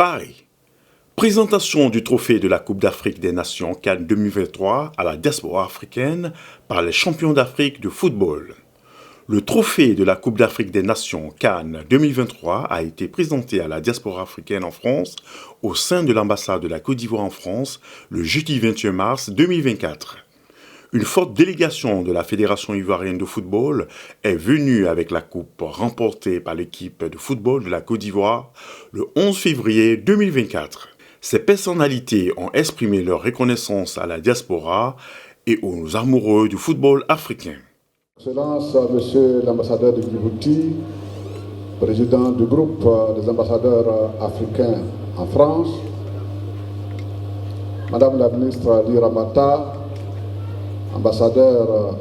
Paris. Présentation du trophée de la Coupe d'Afrique des Nations CAN 2023 à la diaspora africaine par les champions d'Afrique de football. Le trophée de la Coupe d'Afrique des Nations CAN 2023 a été présenté à la diaspora africaine en France au sein de l'ambassade de la Côte d'Ivoire en France le jeudi 21 mars 2024. Une forte délégation de la Fédération ivoirienne de football est venue avec la coupe remportée par l'équipe de football de la Côte d'Ivoire le 11 février 2024. Ces personnalités ont exprimé leur reconnaissance à la diaspora et aux amoureux du football africain. Excellence, Monsieur l'ambassadeur de Djibouti, président du groupe des ambassadeurs africains en France, Madame la ministre Ali Ramata, ambassadeur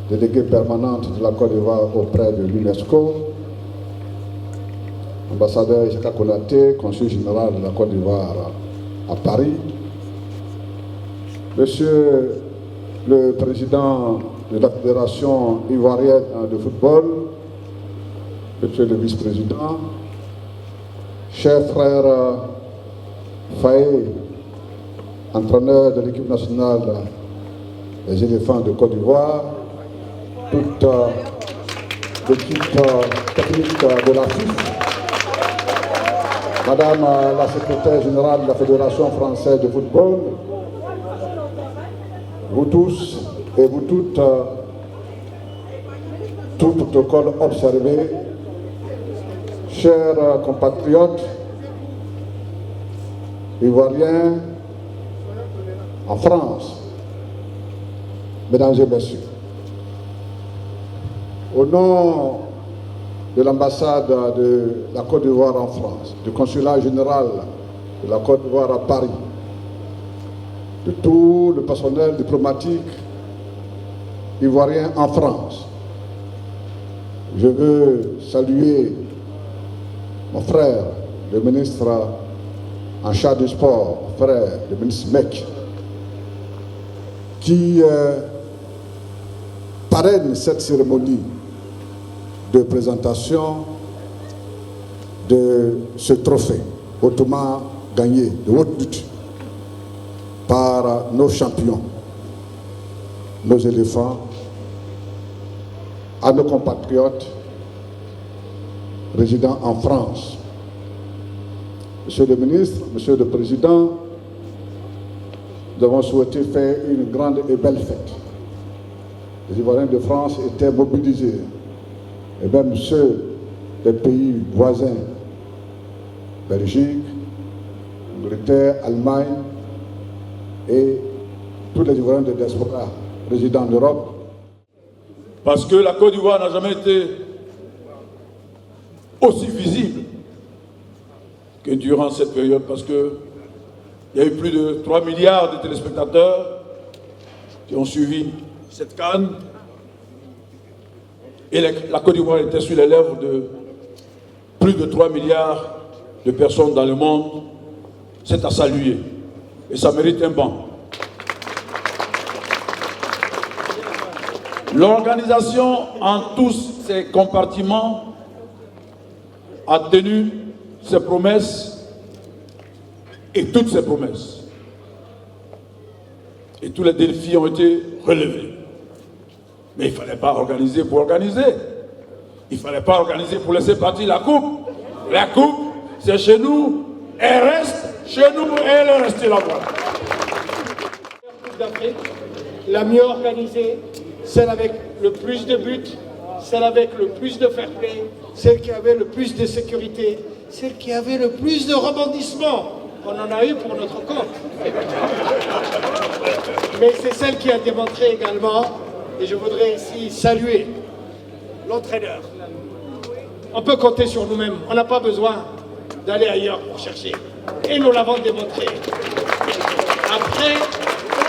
déléguée permanente de la Côte d'Ivoire auprès de l'UNESCO, ambassadeur Isaka Konaté, consul général de la Côte d'Ivoire à Paris, Monsieur le président de la Fédération ivoirienne de football, Monsieur le vice-président, cher frère Faye, entraîneur de l'équipe nationale des éléphants de Côte d'Ivoire, toute l'équipe technique de la FIF, Madame la secrétaire générale de la Fédération française de football, vous tous et vous toutes, tout protocole observé, chers compatriotes ivoiriens en France, mesdames et messieurs, au nom de l'ambassade de la Côte d'Ivoire en France, du consulat général de la Côte d'Ivoire à Paris, de tout le personnel diplomatique ivoirien en France, je veux saluer mon frère, le ministre en charge du sport, mon frère, le ministre Mec, qui parraine cette cérémonie de présentation de ce trophée hautement gagné de haute lutte par nos champions, nos éléphants, à nos compatriotes résidant en France. Monsieur le ministre, Monsieur le Président, nous avons souhaité faire une grande et belle fête. Les Ivoiriens de France étaient mobilisés, et même ceux des pays voisins, Belgique, Angleterre, Allemagne, et tous les Ivoiriens de diaspora résidant en Europe. Parce que la Côte d'Ivoire n'a jamais été aussi visible que durant cette période, parce qu'il y a eu plus de 3 milliards de téléspectateurs qui ont suivi cette CAN. Et la Côte d'Ivoire était sur les lèvres de plus de 3 milliards de personnes dans le monde. C'est à saluer. Et ça mérite un banc. L'organisation en tous ses compartiments a tenu ses promesses et toutes ses promesses. Et tous les défis ont été relevés. Mais il ne fallait pas organiser pour organiser. Il ne fallait pas organiser pour laisser partir la coupe. La coupe, c'est chez nous, elle reste chez nous et elle est restée là-bas. La Coupe d'Afrique, la mieux organisée, celle avec le plus de buts, celle avec le plus de fair play, celle qui avait le plus de sécurité, celle qui avait le plus de rebondissements. On en a eu pour notre compte. Mais c'est celle qui a démontré également, et je voudrais ici saluer l'entraîneur. On peut compter sur nous-mêmes, on n'a pas besoin d'aller ailleurs pour chercher. Et nous l'avons démontré. Après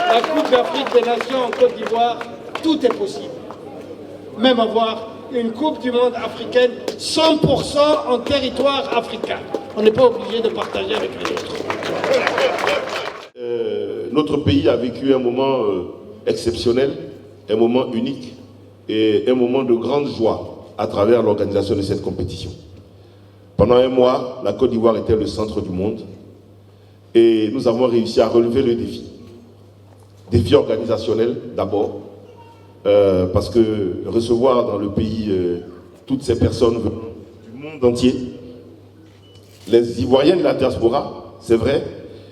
la Coupe d'Afrique des Nations en Côte d'Ivoire, tout est possible. Même avoir une Coupe du Monde africaine 100% en territoire africain. On n'est pas obligé de partager avec les autres. Notre pays a vécu un moment exceptionnel, un moment unique et un moment de grande joie à travers l'organisation de cette compétition. Pendant un mois, la Côte d'Ivoire était le centre du monde et nous avons réussi à relever le défi. Défi organisationnel d'abord, parce que recevoir dans le pays toutes ces personnes du monde entier, les Ivoiriens de la diaspora, c'est vrai,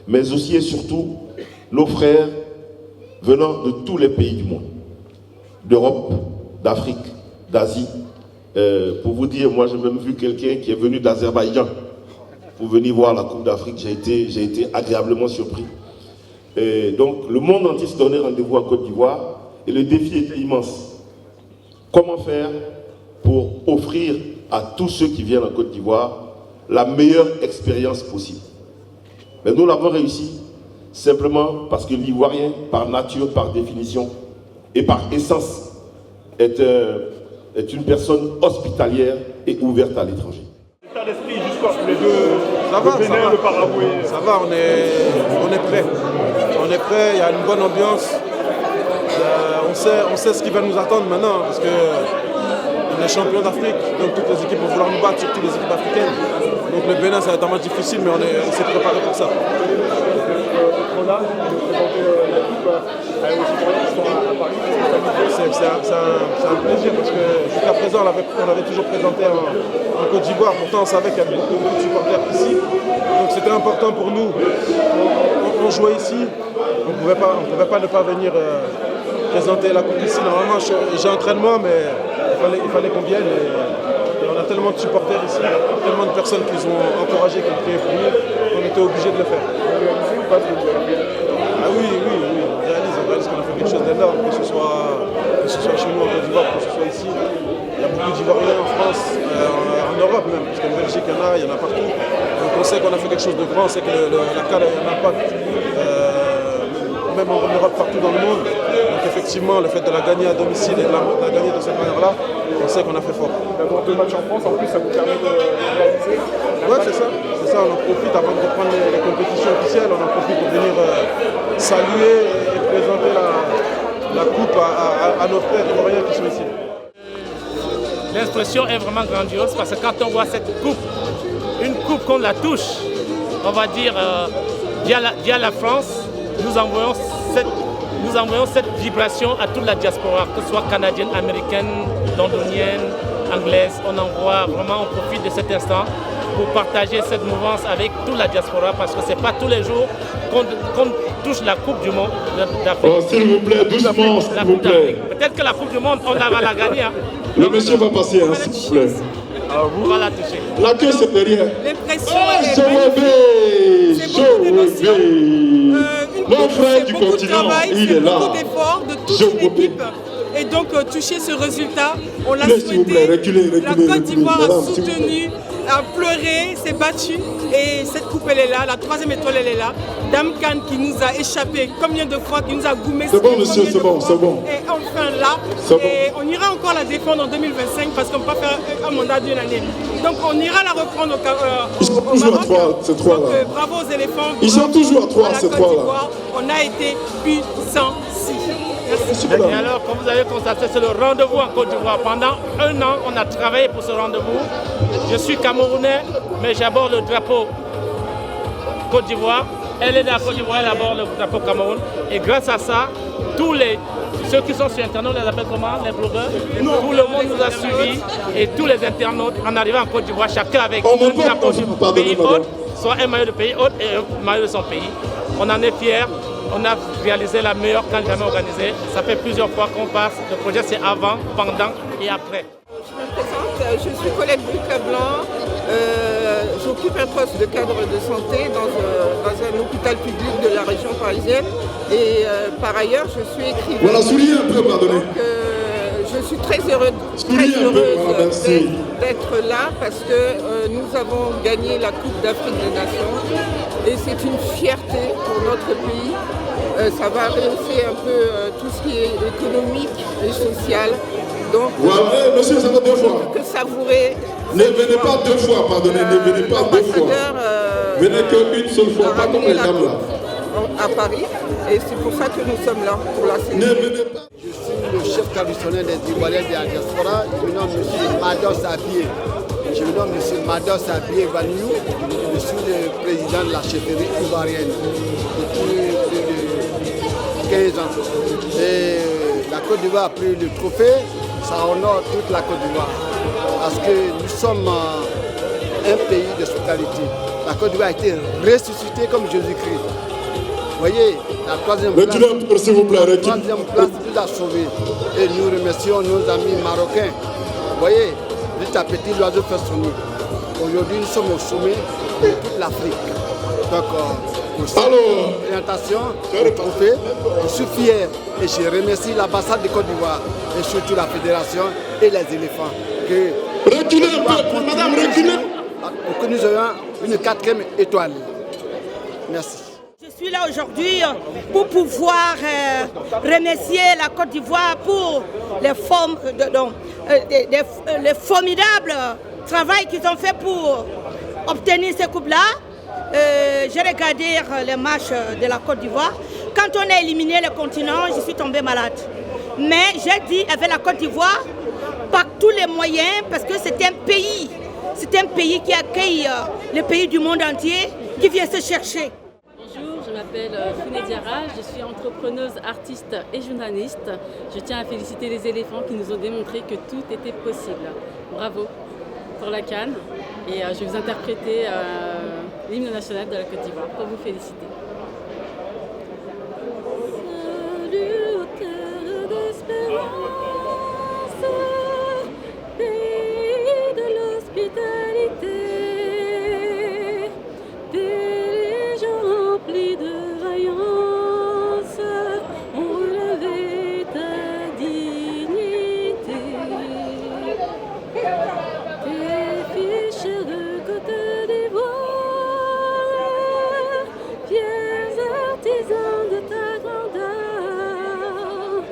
mais aussi et surtout nos frères venant de tous les pays du monde, d'Europe, d'Afrique, d'Asie. Pour vous dire, moi j'ai même vu quelqu'un qui est venu d'Azerbaïdjan pour venir voir la Coupe d'Afrique. J'ai été agréablement surpris. Et donc le monde entier se donnait rendez-vous en Côte d'Ivoire et le défi était immense. Comment faire pour offrir à tous ceux qui viennent en Côte d'Ivoire la meilleure expérience possible? Mais nous l'avons réussi simplement parce que l'Ivoirien, par nature, par définition et par essence, est une personne hospitalière et ouverte à l'étranger. L'état d'esprit jusqu'à les deux, ça va, le Bénin, le Paraguay. Ça va, on est prêt. On est prêt, il y a une bonne ambiance. On sait ce qui va nous attendre maintenant, parce qu'on est champion d'Afrique, donc toutes les équipes vont vouloir nous battre, surtout les équipes africaines. Donc le Bénin, ça va être un match difficile, mais on s'est préparé pour ça. C'est un plaisir parce que jusqu'à présent on avait toujours présenté en Côte d'Ivoire, pourtant on savait qu'il y avait beaucoup de supporters ici, donc c'était important pour nous. On jouait ici, on ne pouvait pas ne pas venir présenter la coupe ici. Normalement j'ai entraînement, mais il fallait qu'on vienne et on a tellement de supporters ici, tellement de personnes qui nous ont encouragés, qui ont prié pour nous, qu'on était obligés de le faire. Ah oui, on réalise qu'on a fait quelque chose d'énorme, que ce soit chez nous en Côte d'Ivoire, que ce soit ici. Il y a beaucoup d'Ivoiriens en France, en Europe même, parce qu'en Belgique il y en a partout. Donc on sait qu'on a fait quelque chose de grand, on sait que la CAN a un impact, même en Europe, partout dans le monde. Donc effectivement, le fait de la gagner à domicile et de la gagner de cette manière-là, on sait qu'on a fait fort. D'avoir 2 matchs en France, en plus ça vous permet de réaliser. Ouais, c'est ça, on en profite avant de reprendre les compétitions officielles, on en profite pour venir saluer et présenter la coupe à nos frères ivoiriens qui sont ici. L'expression est vraiment grandiose parce que quand on voit cette coupe, une coupe qu'on la touche, on va dire via la France, nous envoyons cette vibration à toute la diaspora, que ce soit canadienne, américaine, londonienne, anglaise. On profite de cet instant pour partager cette mouvance avec toute la diaspora parce que ce n'est pas tous les jours qu'on touche la Coupe du Monde d'Afrique. Oh, s'il vous plaît, doucement, s'il vous plaît. Peut-être que la Coupe du Monde, on va la gagner. Hein. Le monsieur va passer, hein, s'il vous plaît. Alors, vous va la toucher. La queue, c'est derrière. L'impression est magnifique. C'est beaucoup d'émotions. Mon frère du continent, il est là. Beaucoup d'efforts de toute l'équipe. Et donc, toucher ce résultat, on l'a souhaité. La Côte d'Ivoire a soutenu, a pleuré, s'est battue. Et cette coupe, elle est là. La 3e étoile, elle est là. Dame Khan qui nous a échappé combien de fois, qui nous a goumé. C'est bon, monsieur, c'est bon, c'est bon. Et enfin là. Et on ira encore la défendre en 2025 parce qu'on ne peut pas faire un mandat d'une année. Donc, on ira la reprendre Ils sont toujours à 3, ces 3 là. Bravo aux éléphants. Ils sont toujours à 3, ces 3 là. On a été puissants. Et alors, comme vous avez constaté, c'est le rendez-vous en Côte d'Ivoire. Pendant 1 an, on a travaillé pour ce rendez-vous. Je suis Camerounais, mais j'aborde le drapeau Côte d'Ivoire. Elle est de la Côte d'Ivoire, elle aborde le drapeau Cameroun. Et grâce à ça, ceux qui sont sur Internet, on les appelle comment? Les blogueurs. Tout le monde nous a suivis. Et tous les internautes, en arrivant en Côte d'Ivoire, chacun avec un drapeau du pays hôte, soit un maillot de pays hôte et un maillot de son pays. On en est fiers. On a réalisé la meilleure CAN jamais organisée. Ça fait plusieurs fois qu'on passe. Le projet, c'est avant, pendant et après. Je me présente, je suis Colette Boucablanc. J'occupe un poste de cadre de santé dans un hôpital public de la région parisienne. Et par ailleurs, je suis écrivaine. Voilà, soulignez un peu, pardonnez. Je suis très heureuse d'être là parce que nous avons gagné la Coupe d'Afrique des Nations et c'est une fierté pour notre pays. Ça va rehausser un peu tout ce qui est économique et social. Donc, monsieur, ça va 2 fois. Que savourer. Ne venez pas 2 fois, pardonnez, ne venez pas 2 fois. Venez qu'une seule fois, pas comme les dames là. À Paris, et c'est pour ça que nous sommes là, pour la célébrer. Je suis le chef traditionnel des Ivoiriens de la diaspora, je me nomme M. Mado Sabier. Je me nomme M. Mados Abié Vaniou, je suis le président de la chefferie ivoirienne depuis plus de 15 ans. Et la Côte d'Ivoire a pris le trophée, ça honore toute la Côte d'Ivoire. Parce que nous sommes un pays d'hospitalité. La Côte d'Ivoire a été ressuscitée comme Jésus-Christ. Vous voyez, la troisième place nous a sauvés. Et nous remercions nos amis marocains. Vous voyez, petit à petit, l'oiseau fait son nid. Aujourd'hui, nous sommes au sommet de toute l'Afrique. Donc, pour cette présentation, le trophée, je suis fier et je remercie l'ambassade de Côte d'Ivoire et surtout la fédération et les éléphants. Reculez un peu, madame, reculez. Pour que nous ayons une 4e étoile. Merci. Je suis là aujourd'hui pour pouvoir remercier la Côte d'Ivoire pour le formidable travail qu'ils ont fait pour obtenir ces coupes-là. J'ai regardé les matchs de la Côte d'Ivoire. Quand on a éliminé le continent, je suis tombée malade. Mais j'ai dit avec la Côte d'Ivoire, par tous les moyens, parce que c'est un pays qui accueille les pays du monde entier, qui vient se chercher. Bonjour, je m'appelle Founé Diarra, je suis entrepreneuse, artiste et journaliste. Je tiens à féliciter les éléphants qui nous ont démontré que tout était possible. Bravo pour la CAN et je vais vous interpréter l'hymne national de la Côte d'Ivoire pour vous féliciter. Salut aux terres d'espérance, pays de l'hospitalité, des légions remplies de vaillance ont relevé ta dignité. Tes fiches de Côte d'Ivoire, fiers artisans de ta grandeur,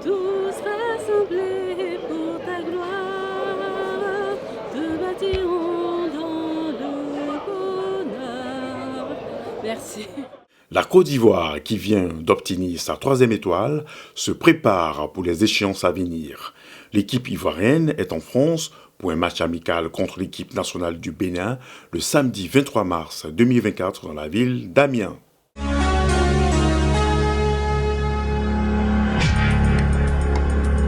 tous rassemblés pour ta gloire, te bâtiront dans le bonheur. Merci. La Côte d'Ivoire, qui vient d'obtenir sa 3e étoile, se prépare pour les échéances à venir. L'équipe ivoirienne est en France pour un match amical contre l'équipe nationale du Bénin le samedi 23 mars 2024 dans la ville d'Amiens.